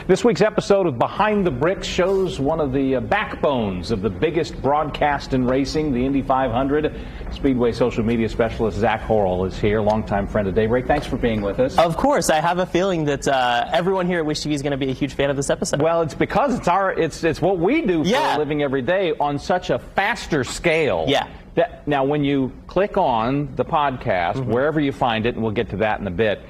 This week's episode of Behind the Bricks shows one of the backbones of the biggest broadcast in racing, the Indy 500. Speedway social media specialist Zach Horrell is here, longtime friend of Daybreak. Thanks for being with us. Of course. I have a feeling that everyone here at Wish TV is going to be a huge fan of this episode. Well, it's because it's what we do for a living every day on such a faster scale. Yeah. Now, when you click on the podcast, wherever you find it, and we'll get to that in a bit,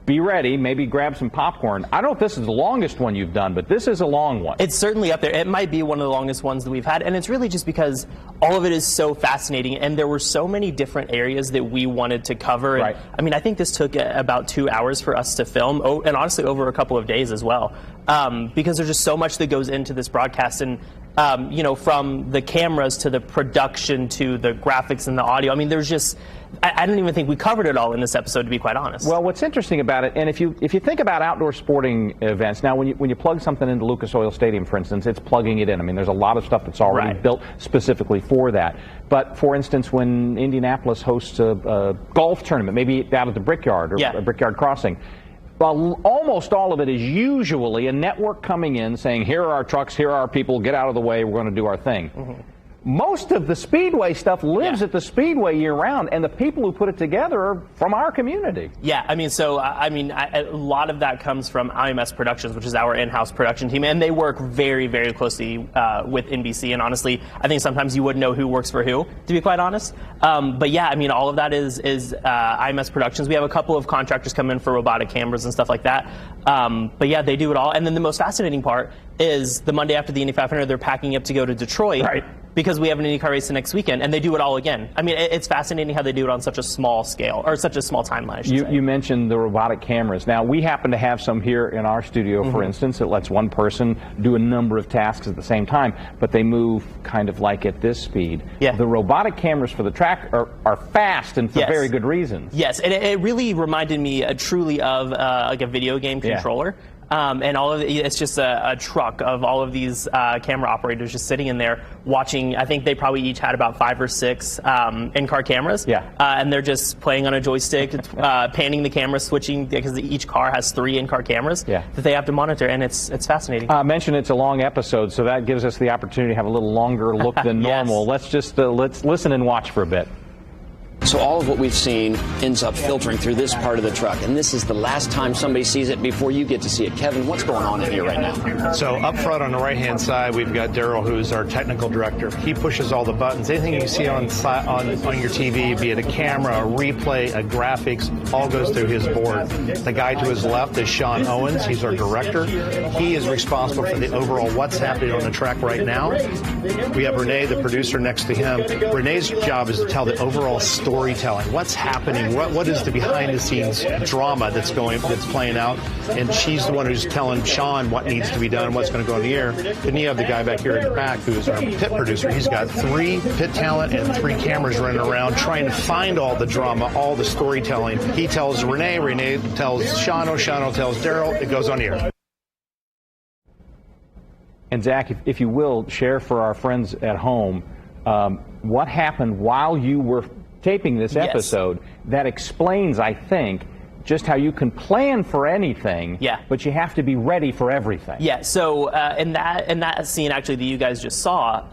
be ready, maybe grab some popcorn. I don't know if this is the longest one you've done, but this is a long one. It's certainly up there. It might be one of the longest ones that we've had, and it's really just because all of it is so fascinating, and there were so many different areas that we wanted to cover. Right. And, I mean, I think this took about 2 hours for us to film, and honestly over a couple of days as well, because there's just so much that goes into this broadcast, and you know, from the cameras to the production to the graphics and the audio. I mean, there's just, I don't even think we covered it all in this episode, to be quite honest. Well, what's interesting about it, and if you think about outdoor sporting events, now when you plug something into Lucas Oil Stadium, for instance, it's plugging it in. I mean, there's a lot of stuff that's already built specifically for that. But for instance, when Indianapolis hosts a golf tournament, maybe out at the Brickyard or a Brickyard Crossing, well, almost all of it is usually a network coming in saying, here are our trucks, here are our people, get out of the way, we're going to do our thing. Most of the Speedway stuff lives at the Speedway year-round, and the people who put it together are from our community. Yeah, I mean, so, a lot of that comes from IMS Productions, which is our in-house production team, and they work very, very closely with NBC, and honestly, I think sometimes you wouldn't know who works for who, to be quite honest. But yeah, I mean, all of that is IMS Productions. We have a couple of contractors come in for robotic cameras and stuff like that. But yeah, they do it all. And then the most fascinating part is the Monday after the Indy 500, they're packing up to go to Detroit. Right. Because we have an IndyCar race the next weekend, and they do it all again. I mean, it's fascinating how they do it on such a small scale, or such a small timeline, I should say. You mentioned the robotic cameras. Now, we happen to have some here in our studio, for instance. It lets one person do a number of tasks at the same time, but they move kind of like at this speed. Yeah. The robotic cameras for the track are fast, and for very good reasons. Yes, and it really reminded me truly of like a video game controller. And all of it's just a truck of all of these camera operators just sitting in there watching. I think they probably each had about 5 or 6 in-car cameras. Yeah. And they're just playing on a joystick, panning the camera, switching, because each car has 3 in-car cameras that they have to monitor, and it's fascinating. I mentioned it's a long episode, so that gives us the opportunity to have a little longer look than normal. Let's just let's listen and watch for a bit. So all of what we've seen ends up filtering through this part of the truck, and this is the last time somebody sees it before you get to see it. Kevin, what's going on in here right now? So up front on the right-hand side, we've got Daryl, who's our technical director. He pushes all the buttons. Anything you see on your TV, be it a camera, a replay, a graphics, all goes through his board. The guy to his left is Sean Owens. He's our director. He is responsible for the overall what's happening on the track right now. We have Renee, the producer, next to him. Renee's job is to tell the overall storytelling. What's happening? What is the behind-the-scenes drama that's playing out? And she's the one who's telling Sean what needs to be done, what's going to go in the air. Then you have the guy back here in the back who is our pit producer. He's got 3 pit talent and 3 cameras running around trying to find all the drama, all the storytelling. He tells Renee, Renee tells Shano, Shano tells Daryl. It goes on the air. And Zach, if you will, share for our friends at home what happened while you were taping this episode that explains, I think, just how you can plan for anything, but you have to be ready for everything. Yeah, so in that scene actually that you guys just saw,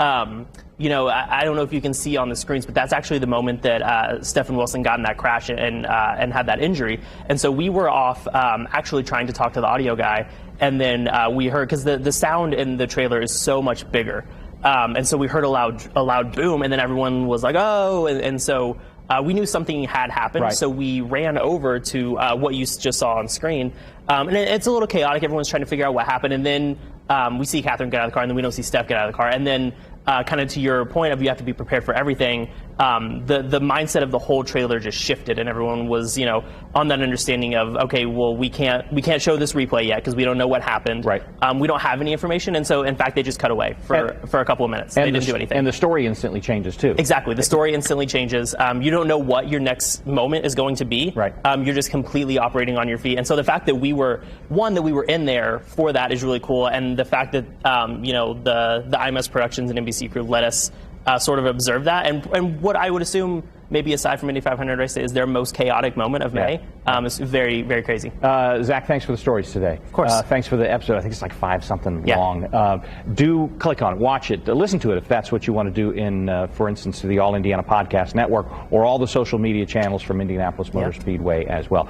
you know, I don't know if you can see on the screens, but that's actually the moment that Stephen Wilson got in that crash and had that injury. And so we were off actually trying to talk to the audio guy, and then we heard, because the sound in the trailer is so much bigger. And so we heard a loud boom, and then everyone was like, oh, and so we knew something had happened, so we ran over to what you just saw on screen. And it's a little chaotic. Everyone's trying to figure out what happened, and then we see Catherine get out of the car, and then we don't see Steph get out of the car. And then kind of to your point of you have to be prepared for everything, the mindset of the whole trailer just shifted, and everyone was, you know, on that understanding of, okay, well, we can't show this replay yet because we don't know what happened. Right. We don't have any information, and so in fact they just cut away for a couple of minutes. They didn't do anything. And the story instantly changes too. Exactly. The story instantly changes. You don't know what your next moment is going to be. Right. You're just completely operating on your feet, and so the fact that we were in there for that is really cool, and the fact that you know, the IMS Productions and NBC crew let us sort of observe that. And what I would assume, maybe aside from Indy 500 race, is their most chaotic moment of May. It's very, very crazy. Zach, thanks for the stories today. Of course. Thanks for the episode. I think it's like 5-something long. Do click on it, watch it, listen to it if that's what you want to do in, for instance, the All Indiana Podcast Network or all the social media channels from Indianapolis Motor Speedway as well.